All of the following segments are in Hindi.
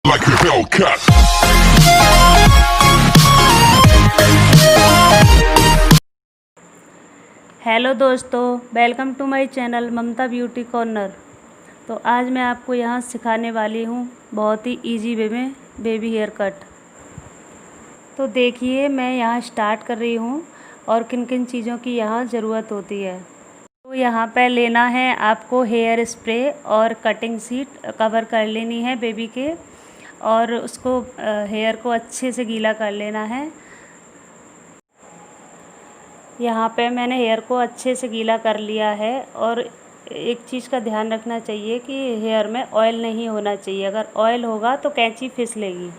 like a Hellcat. हेलो दोस्तों, welcome to my channel Mamta beauty corner. तो आज मैं आपको यहाँ सिखाने वाली हूँ बहुत ही इजी वे में बेबी हेयर कट। तो देखिए मैं यहाँ स्टार्ट कर रही हूँ और किन किन चीज़ों की यहाँ ज़रूरत होती है। तो यहाँ पे लेना है आपको हेयर स्प्रे और कटिंग शीट कवर कर लेनी है बेबी के, और उसको हेयर को अच्छे से गीला कर लेना है। यहाँ पे मैंने हेयर को अच्छे से गीला कर लिया है। और एक चीज़ का ध्यान रखना चाहिए कि हेयर में ऑयल नहीं होना चाहिए, अगर ऑयल होगा तो कैंची फिसलेगी।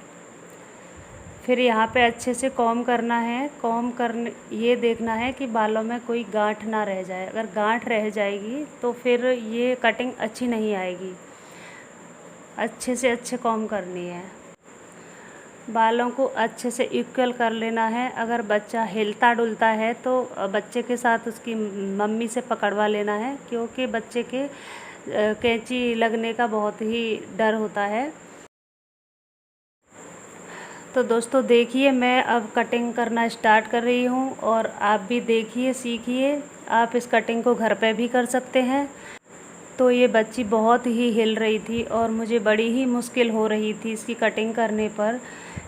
फिर यहाँ पे अच्छे से कॉम्ब करना है। कॉम्ब करने ये देखना है कि बालों में कोई गांठ ना रह जाए, अगर गांठ रह जाएगी तो फिर ये कटिंग अच्छी नहीं आएगी। अच्छे से अच्छे कॉम्ब करनी है। बालों को अच्छे से इक्वल कर लेना है। अगर बच्चा हिलता डुलता है तो बच्चे के साथ उसकी मम्मी से पकड़वा लेना है, क्योंकि बच्चे के कैंची लगने का बहुत ही डर होता है। तो दोस्तों देखिए मैं अब कटिंग करना स्टार्ट कर रही हूँ, और आप भी देखिए, सीखिए। आप इस कटिंग को घर पे भी कर सकते हैं। तो ये बच्ची बहुत ही हिल रही थी और मुझे बड़ी ही मुश्किल हो रही थी इसकी कटिंग करने पर,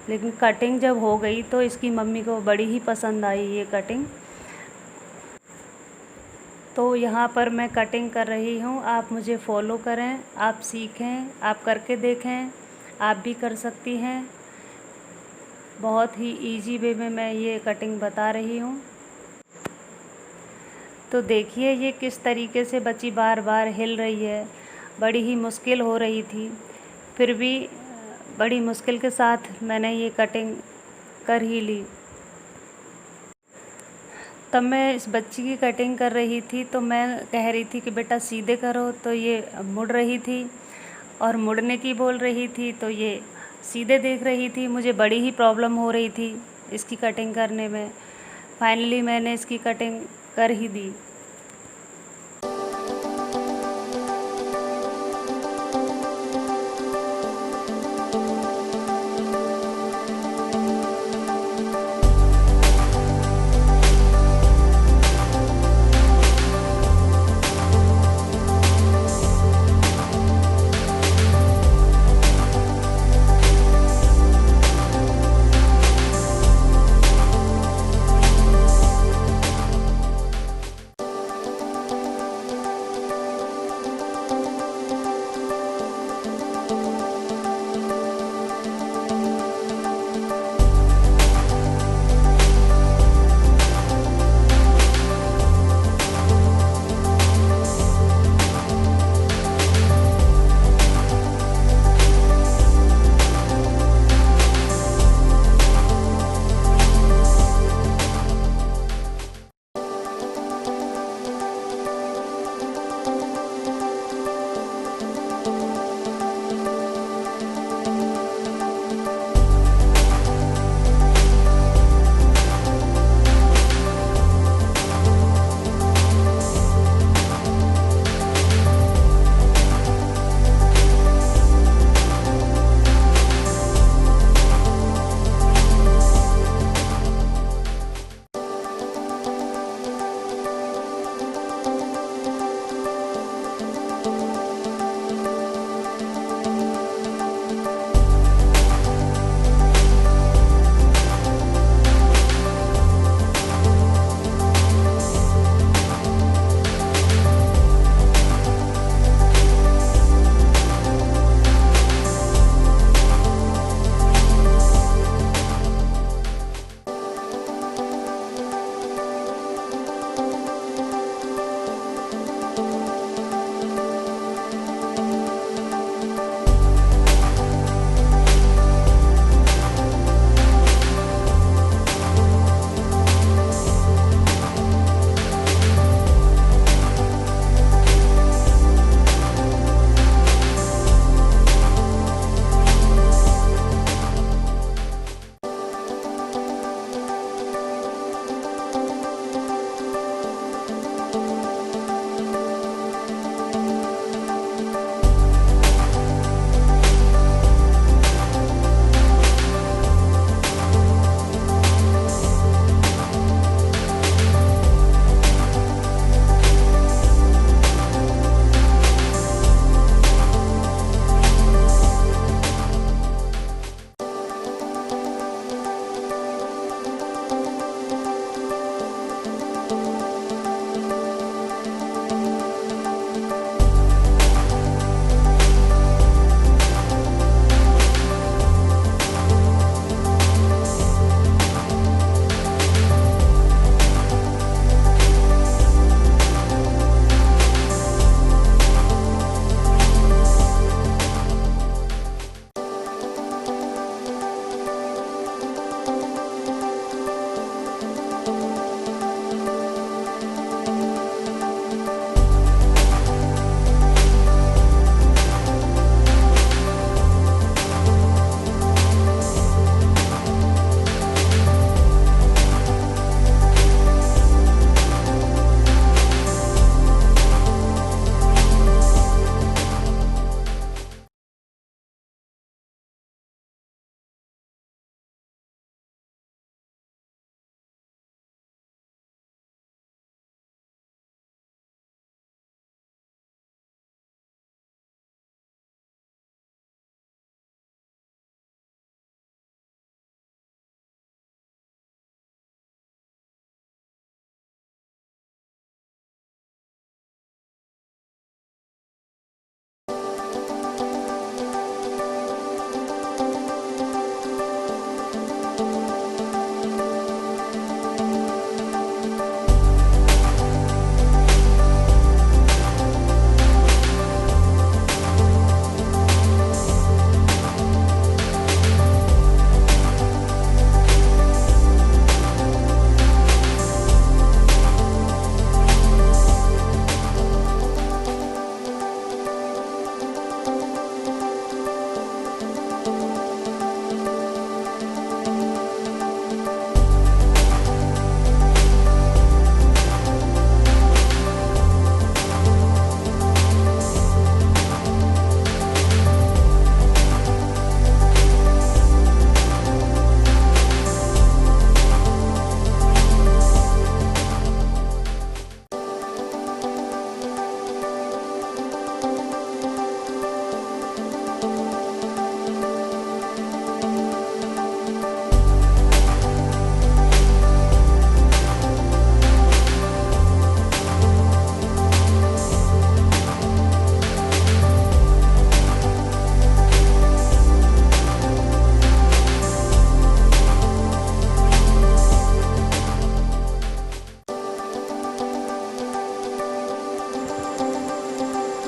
लेकिन कटिंग जब हो गई तो इसकी मम्मी को बड़ी ही पसंद आई ये कटिंग। तो यहाँ पर मैं कटिंग कर रही हूँ, आप मुझे फॉलो करें, आप सीखें, आप करके देखें, आप भी कर सकती हैं। बहुत ही इजी वे में मैं ये कटिंग बता रही हूँ। तो देखिए ये किस तरीके से बच्ची बार बार हिल रही है। बड़ी ही मुश्किल हो रही थी, फिर भी बड़ी मुश्किल के साथ मैंने ये कटिंग कर ही ली। तब मैं इस बच्ची की कटिंग कर रही थी तो मैं कह रही थी कि बेटा सीधे करो, तो ये मुड़ रही थी, और मुड़ने की बोल रही थी तो ये सीधे देख रही थी। मुझे बड़ी ही प्रॉब्लम हो रही थी इसकी कटिंग करने में। फाइनली मैंने इसकी कटिंग कर ही दी।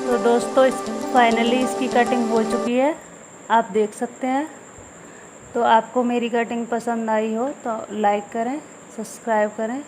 तो दोस्तों फाइनली इसकी कटिंग हो चुकी है, आप देख सकते हैं। तो आपको मेरी कटिंग पसंद आई हो तो लाइक करें, सब्सक्राइब करें।